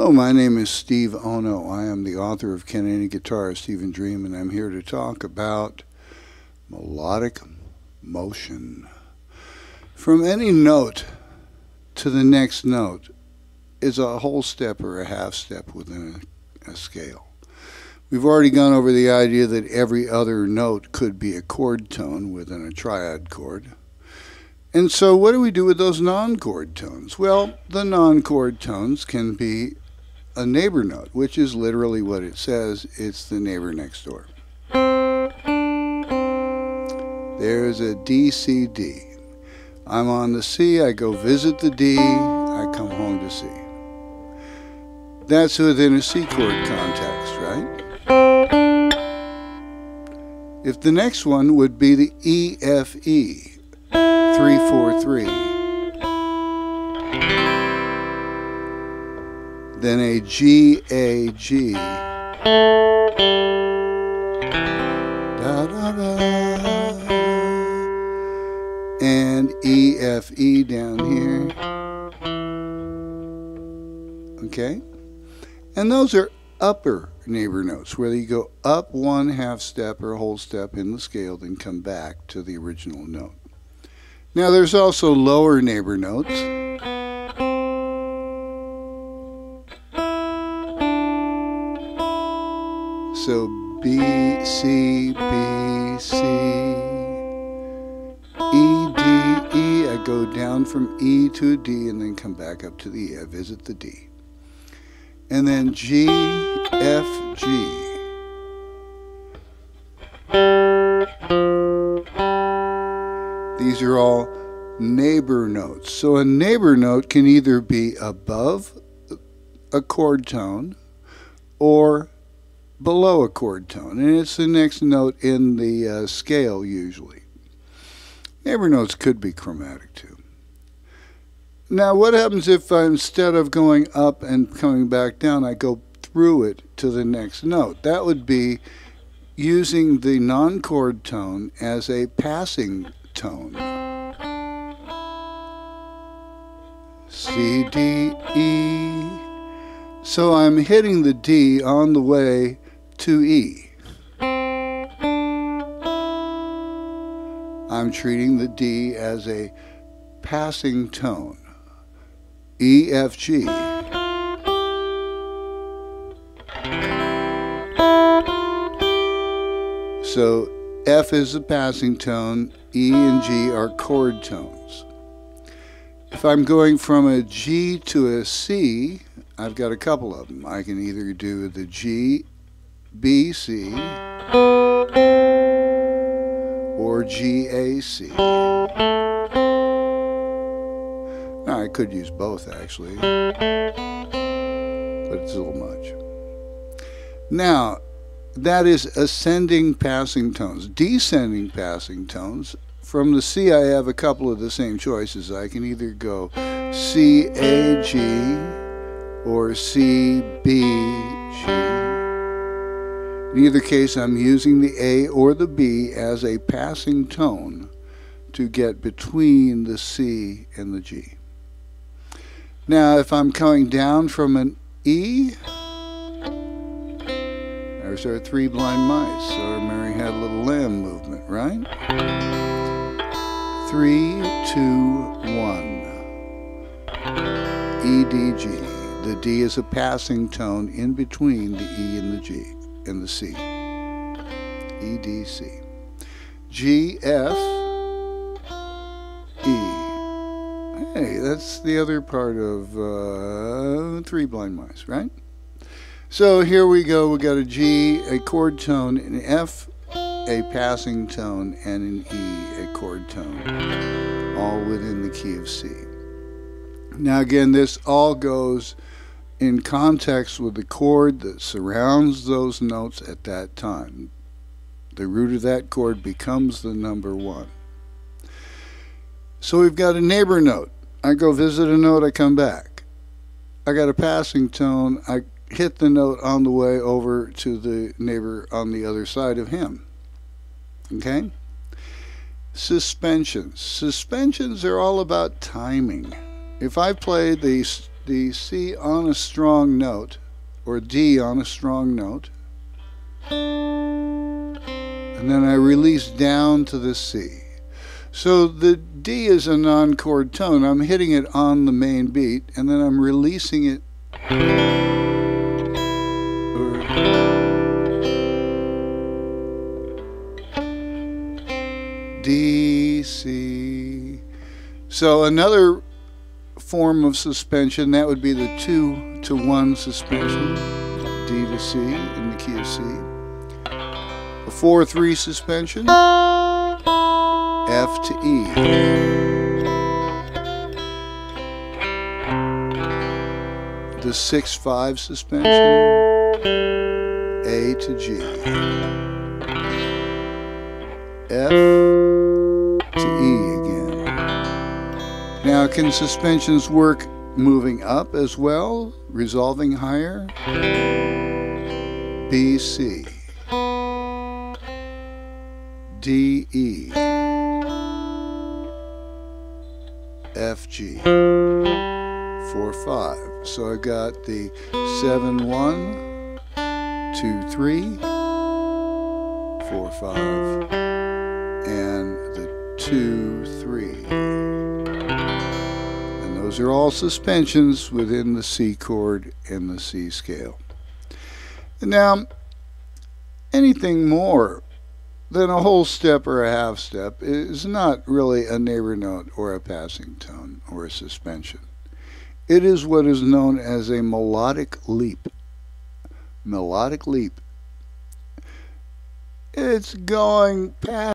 Hello, my name is Steve Ono. I am the author of Can Any Guitar Stephen Dream, and I'm here to talk about melodic motion. From any note to the next note is a whole step or a half step within a scale. We've already gone over the idea that every other note could be a chord tone within a triad chord. And so what do we do with those non-chord tones? Well, the non-chord tones can be a neighbor note, which is literally what it says. It's the neighbor next door. There's a D, C, D. I'm on the C, I go visit the D, I come home to C. That's within a C chord context, right? If the next one would be the E, F, E, 3, 4, 3. Then a G, A, G. Da, da, da. And E, F, E down here. Okay? And those are upper neighbor notes, where you go up one half step or a whole step in the scale, then come back to the original note. Now there's also lower neighbor notes. So B, C, B, C, E, D, E. I go down from E to D and then come back up to the E. I visit the D. And then G, F, G. These are all neighbor notes. So a neighbor note can either be above a chord tone or below a chord tone, and it's the next note in the scale usually. Neighbor notes could be chromatic too. Now what happens if instead of going up and coming back down, I go through it to the next note? That would be using the non-chord tone as a passing tone. C, D, E. So I'm hitting the D on the way to E. I'm treating the D as a passing tone. E, F, G. So F is a passing tone, E and G are chord tones. If I'm going from a G to a C, I've got a couple of them. I can either do the G, B, C, or G, A, C. Now, I could use both actually, but it's a little much. Now, that is ascending passing tones. Descending passing tones, from the C I have a couple of the same choices. I can either go C, A, G, or C, B, G. In either case, I'm using the A or the B as a passing tone to get between the C and the G. Now, if I'm coming down from an E, there's our three blind mice, our Mary Had a Little Lamb movement, right? 3, 2, 1. E, D, G. The D is a passing tone in between the E and the G and the C. E, D, C. G, F, E. Hey, that's the other part of Three Blind Mice, right? So here we go. We got a G, a chord tone, an F, a passing tone, and an E, a chord tone, all within the key of C. Now again, this all goes in context with the chord that surrounds those notes at that time. The root of that chord becomes the number 1. So we've got a neighbor note. I go visit a note, I come back. I got a passing tone, I hit the note on the way over to the neighbor on the other side of him. Okay? Suspensions. Suspensions are all about timing. If I play the the C on a strong note, or D on a strong note, and then I release down to the C. So the D is a non-chord tone. I'm hitting it on the main beat, and then I'm releasing it. D, C. So another form of suspension, that would be the 2-to-1 suspension, D to C in the key of C. A 4-3 suspension, F to E. The 6-5 suspension, A to G. F to E again. Now, can suspensions work moving up as well, resolving higher? B, C. D, E. F, G. 4-5. So I got the 7-1, 2-3, 4-5, and the 2-3. And those are all suspensions within the C chord and the C scale. And now, anything more than a whole step or a half step is not really a neighbor note or a passing tone or a suspension. It is what is known as a melodic leap. Melodic leap. It's going past